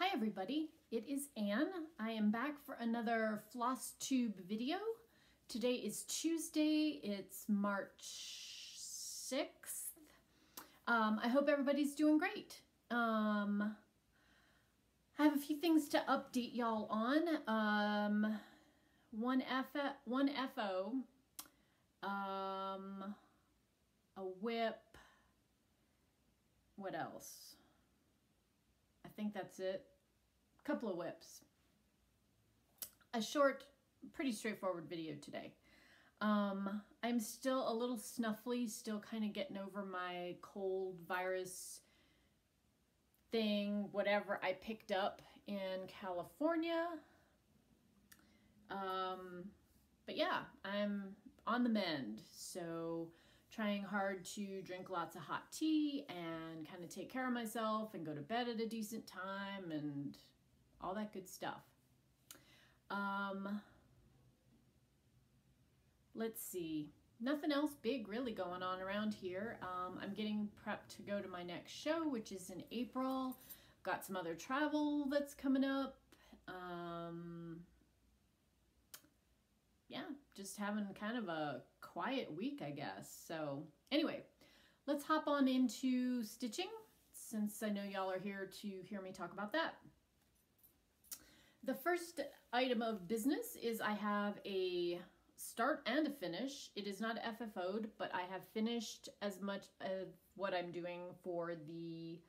Hi everybody, it is Anne. I am back for another Flosstube video. Today is Tuesday, it's March 6th. I hope everybody's doing great. I have a few things to update y'all on. One FO, a whip, what else? I think that's it. A couple of whips. A short, pretty straightforward video today. I'm still a little snuffly, still kind of getting over my cold virus thing, whatever I picked up in California. But yeah, I'm on the mend, so trying hard to drink lots of hot tea and kind of take care of myself and go to bed at a decent time and all that good stuff. Let's see. Nothing else big really going on around here. I'm getting prepped to go to my next show, which is in April. Got some other travel that's coming up. Yeah, just having kind of a quiet week, I guess. So anyway, let's hop on into stitching, since I know y'all are here to hear me talk about that. The first item of business is I have a start and a finish. It is not FFO'd, but I have finished as much of what I'm doing for the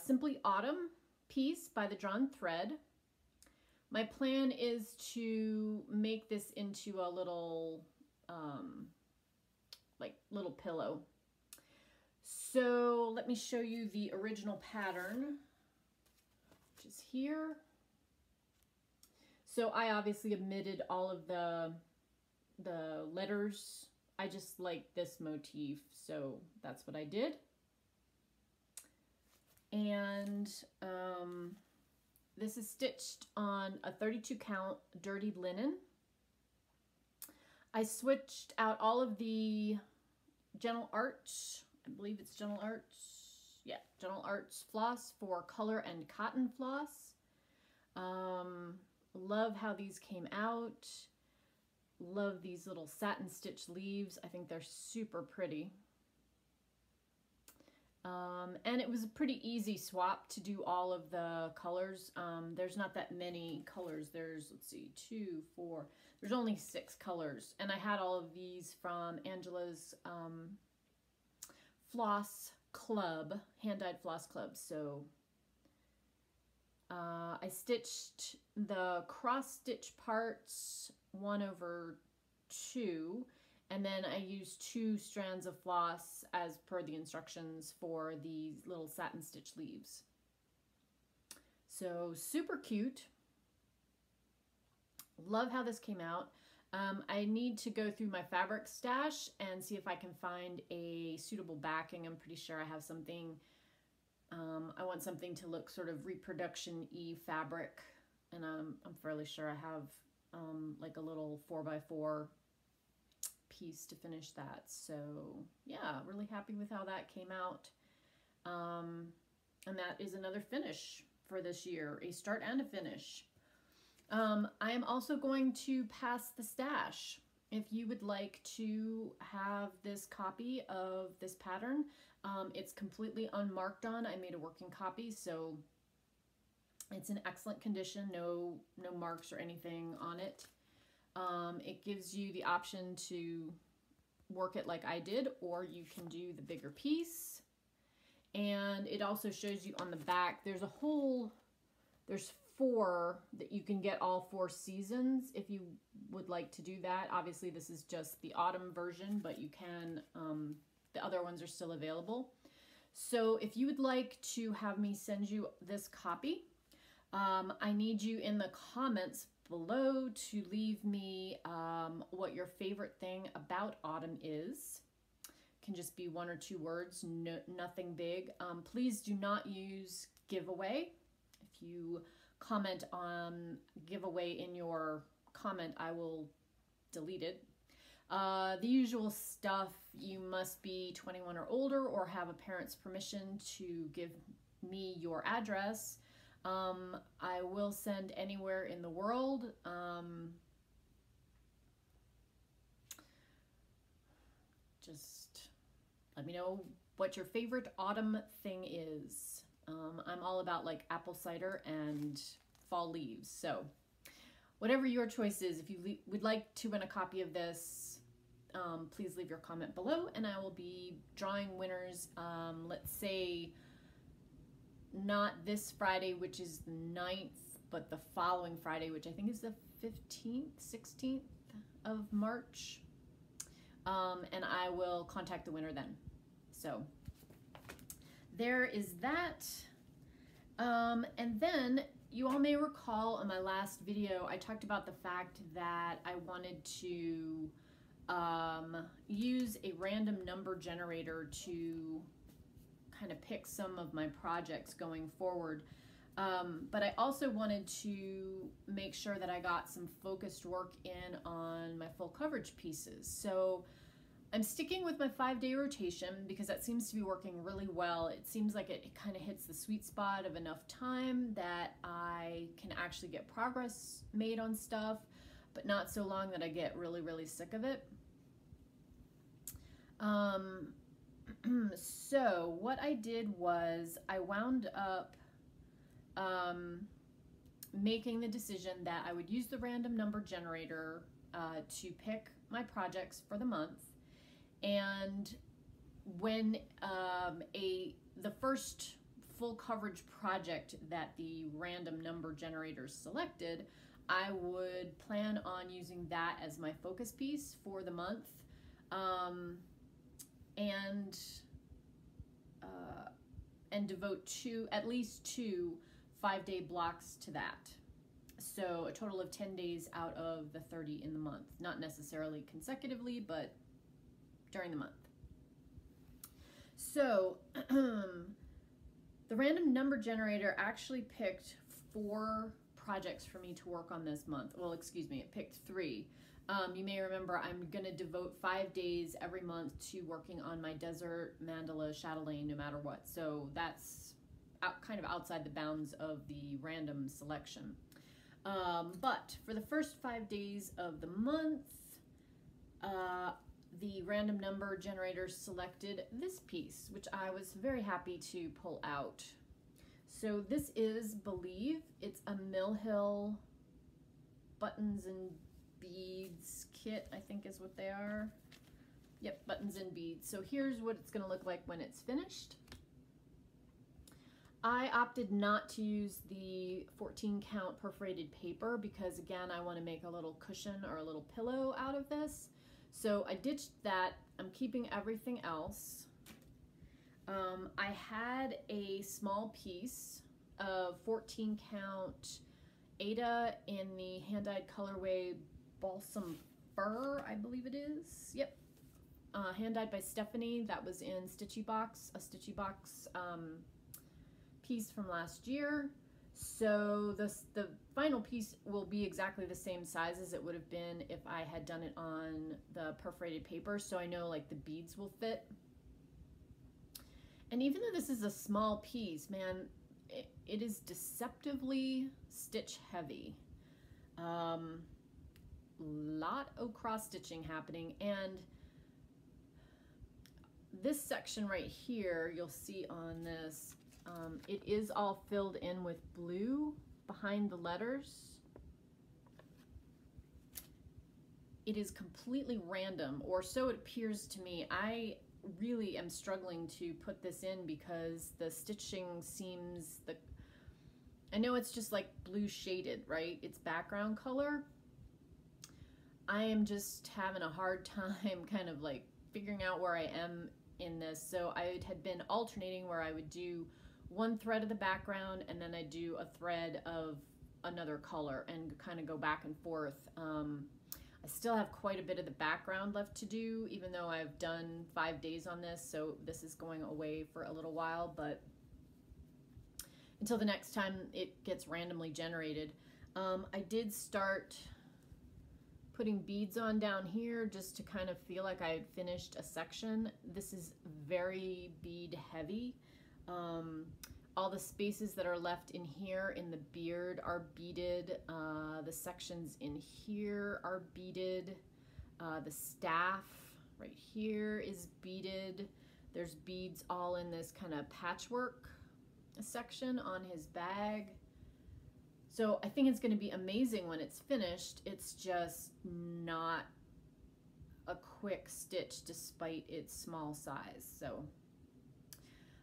Simply Autumn piece by the Drawn Thread. My plan is to make this into a little, little pillow. So let me show you the original pattern, which is here. So I obviously omitted all of the letters. I just like this motif, so that's what I did. And this is stitched on a 32 count dirty linen. I switched out all of the Gentle Arts, I believe it's Gentle Arts, yeah, Gentle Arts floss for color and cotton floss. Love how these came out. Love these little satin stitch leaves. I think they're super pretty. And it was a pretty easy swap to do all of the colors. There's not that many colors. There's, let's see, 2, 4, there's only 6 colors. And I had all of these from Angela's Floss Club, Hand-Dyed Floss Club. So I stitched the cross stitch parts 1/2, and then I used 2 strands of floss as per the instructions for these little satin stitch leaves. So super cute. Love how this came out. I need to go through my fabric stash and see if I can find a suitable backing. I'm pretty sure I have something. I want something to look sort of reproduction-y fabric, and I'm fairly sure I have like a little 4x4 piece to finish that. So yeah, really happy with how that came out. And that is another finish for this year, a start and a finish. I am also going to pass the stash. If you would like to have this copy of this pattern, it's completely unmarked on. I made a working copy, so it's in excellent condition, no marks or anything on it. It gives you the option to work it like I did, or you can do the bigger piece. And it also shows you on the back, there's 4 that you can get all 4 seasons if you would like to do that. Obviously this is just the autumn version, but you can, the other ones are still available. So if you would like to have me send you this copy, I need you in the comments below to leave me what your favorite thing about autumn is. It can just be 1 or 2 words, nothing big. Please do not use giveaway. If you comment on giveaway in your comment, I will delete it. The usual stuff, you must be 21 or older or have a parent's permission to give me your address. I will send anywhere in the world. Just let me know what your favorite autumn thing is. I'm all about like apple cider and fall leaves. So whatever your choice is, if you would like to win a copy of this, please leave your comment below and I will be drawing winners. Let's say not this Friday, which is the 9th, but the following Friday, which I think is the 15th, 16th of March. And I will contact the winner then. So there is that. And then you all may recall in my last video, I talked about the fact that I wanted to use a random number generator to kind of pick some of my projects going forward. But I also wanted to make sure that I got some focused work in on my full coverage pieces. So I'm sticking with my 5-day rotation because that seems to be working really well. It seems like it kind of hits the sweet spot of enough time that I can actually get progress made on stuff, but not so long that I get really, really sick of it. So what I did was I wound up making the decision that I would use the random number generator to pick my projects for the month. And when the first full coverage project that the random number generator selected, I would plan on using that as my focus piece for the month, and devote at least two 5-day blocks to that. So a total of 10 days out of the 30 in the month, not necessarily consecutively, but during the month. So the random number generator actually picked 4 projects for me to work on this month. Well, excuse me, it picked 3. You may remember I'm going to devote 5 days every month to working on my desert mandala chatelaine no matter what. So that's kind of outside the bounds of the random selection. But for the first 5 days of the month, the random number generator selected this piece, which I was very happy to pull out. So this is Believe. It's a Mill Hill buttons and beads kit, I think is what they are. Yep, buttons and beads. So here's what it's going to look like when it's finished. I opted not to use the 14 count perforated paper because again, I want to make a little cushion or a little pillow out of this. So I ditched that. I'm keeping everything else. I had a small piece of 14 count Ada in the hand-dyed colorway Balsam Fur, I believe it is. Yep. Hand-dyed by Stephanie. That was in Stitchy Box, a Stitchy Box piece from last year. So the final piece will be exactly the same size as it would have been if I had done it on the perforated paper, so I know like the beads will fit. And even though this is a small piece, man, it is deceptively stitch heavy. Lot of cross stitching happening, and this section right here you'll see on this, it is all filled in with blue behind the letters. It is completely random, or so it appears to me. I really am struggling to put this in because the stitching seems, I know it's just like blue shaded, right? It's background color. I am just having a hard time kind of like figuring out where I am in this. So I had been alternating where I would do one thread of the background and then I do a thread of another color and kind of go back and forth. I still have quite a bit of the background left to do, even though I've done 5 days on this, so this is going away for a little while, but until the next time it gets randomly generated. I did start putting beads on down here just to kind of feel like I had finished a section. This is very bead heavy. All the spaces that are left in here in the beard are beaded. The sections in here are beaded. The staff right here is beaded. There's beads all in this kind of patchwork section on his bag. So I think it's going to be amazing when it's finished. It's just not a quick stitch despite its small size. So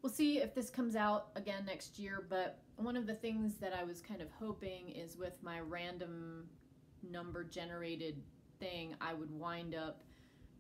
we'll see if this comes out again next year. But one of the things that I was kind of hoping is with my random number generated thing, I would wind up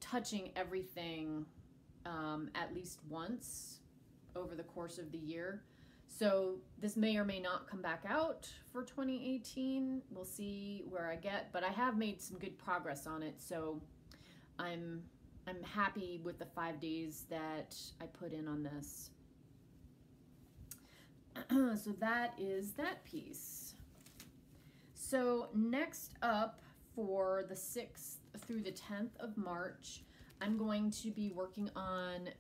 touching everything at least once over the course of the year. So this may or may not come back out for 2018. We'll see where I get, but I have made some good progress on it. So I'm happy with the 5 days that I put in on this. So that is that piece. So next up, for the 6th through the 10th of March, I'm going to be working on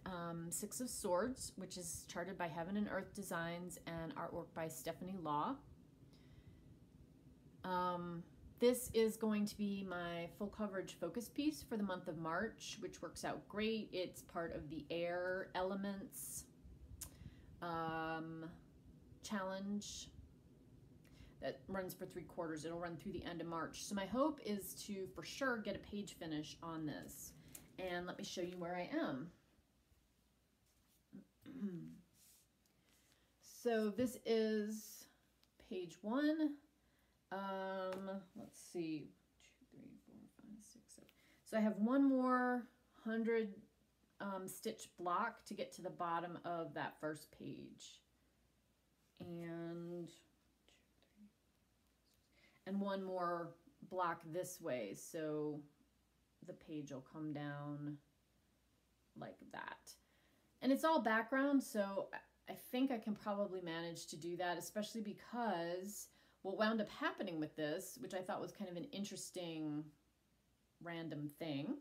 Six of Swords, which is charted by Heaven and Earth Designs and artwork by Stephanie Law. This is going to be my full coverage focus piece for the month of March, which works out great. It's part of the air elements challenge that runs for 3/4. It'll run through the end of March. So my hope is to for sure get a page finish on this. And let me show you where I am. So this is page 1. Let's see, 2, 3, 4, 5, 6, 7. So I have one more 100 stitch block to get to the bottom of that first page. And one more block this way, so the page will come down like that. And it's all background, so I think I can probably manage to do that, especially because what wound up happening with this, which I thought was kind of an interesting random thing,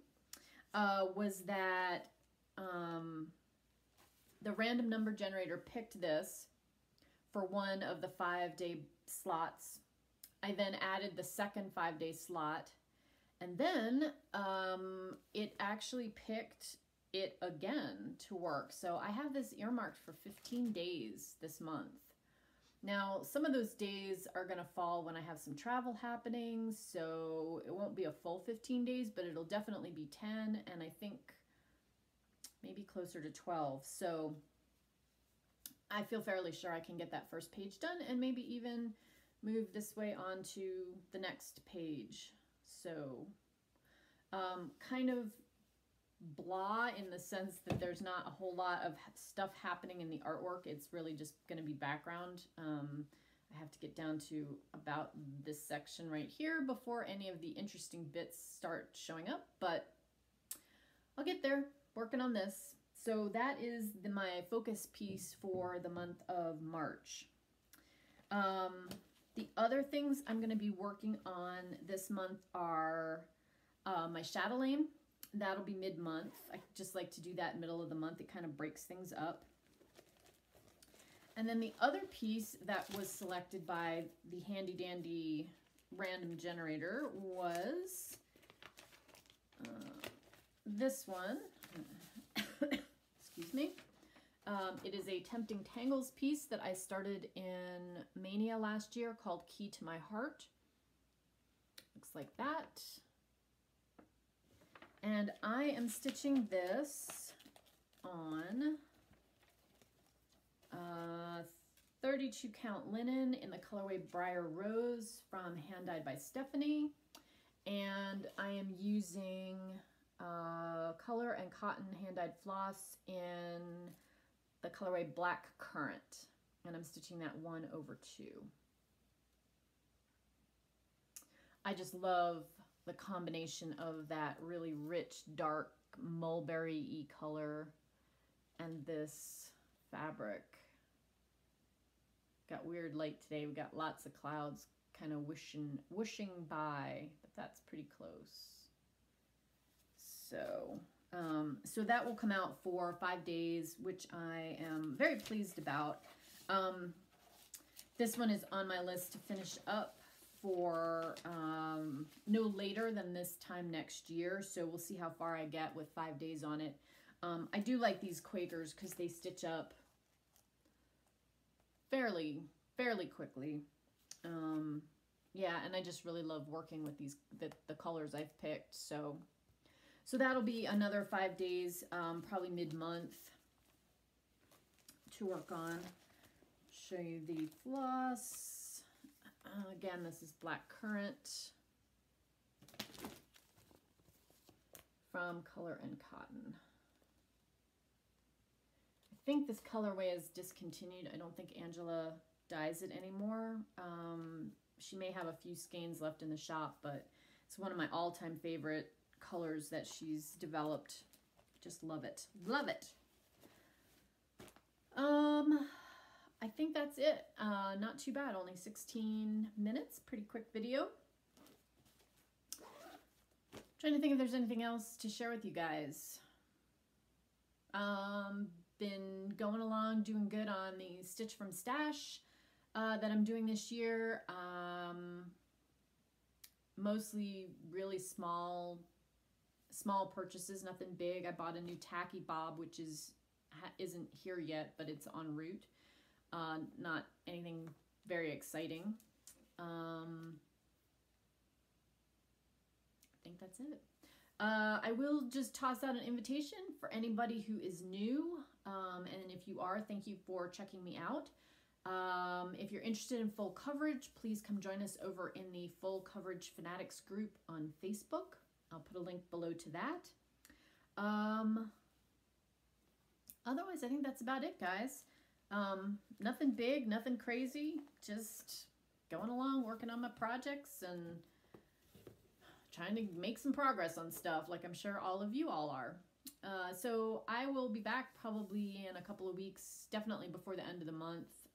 was that the random number generator picked this for one of the 5-day slots. I then added the second 5-day slot, and then it actually picked it again to work. So I have this earmarked for 15 days this month. Now, some of those days are going to fall when I have some travel happening, so it won't be a full 15 days, but it'll definitely be 10, and I think maybe closer to 12. So I feel fairly sure I can get that first page done and maybe even move this way on to the next page. So kind of blah in the sense that there's not a whole lot of stuff happening in the artwork. It's really just going to be background. I have to get down to about this section right here before any of the interesting bits start showing up, but I'll get there, working on this. So that is my focus piece for the month of March. The other things I'm going to be working on this month are my chatelaine. That'll be mid-month. I just like to do that middle of the month. It kind of breaks things up. And then the other piece that was selected by the handy dandy random generator was this one. Excuse me. It is a Tempting Tangles piece that I started in Mania last year called Key to My Heart. Looks like that. And I am stitching this on 32 count linen in the colorway Briar Rose from Hand Dyed by Stephanie. And I am using color and cotton hand dyed floss in the colorway Black Currant. And I'm stitching that 1/2. I just love the combination of that really rich, dark, mulberry-y color and this fabric. Got weird light today. We got lots of clouds kind of whooshing by, but that's pretty close. So, so that will come out for 5 days, which I am very pleased about. This one is on my list to finish up for no later than this time next year. So we'll see how far I get with 5 days on it. I do like these Quakers because they stitch up fairly quickly. Yeah, and I just really love working with these the colors I've picked. So that'll be another 5 days, probably mid-month to work on. Show you the floss. Again, this is Black Currant from Color and Cotton. I think this colorway is discontinued. I don't think Angela dyes it anymore. She may have a few skeins left in the shop, but it's one of my all-time favorite colors that she's developed. Just love it. Love it. I think that's it. Not too bad. Only 16 minutes. Pretty quick video. Trying to think if there's anything else to share with you guys. Been going along, doing good on the Stitch from Stash that I'm doing this year. Mostly really small purchases, nothing big. I bought a new tacky bob, which isn't here yet, but it's en route. Not anything very exciting. I think that's it. I will just toss out an invitation for anybody who is new. And if you are, thank you for checking me out. If you're interested in full coverage, please come join us over in the Full Coverage Fanatics group on Facebook. I'll put a link below to that. Otherwise, I think that's about it, guys. Nothing big, nothing crazy, just going along, working on my projects and trying to make some progress on stuff like I'm sure all of you all are. So I will be back probably in a couple of weeks, definitely before the end of the month,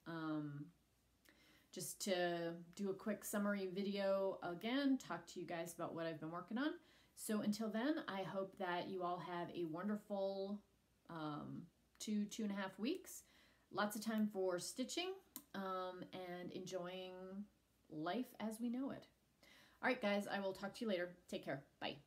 just to do a quick summary video again, talk to you guys about what I've been working on. So until then, I hope that you all have a wonderful 2.5 weeks. Lots of time for stitching and enjoying life as we know it. All right, guys, I will talk to you later. Take care. Bye.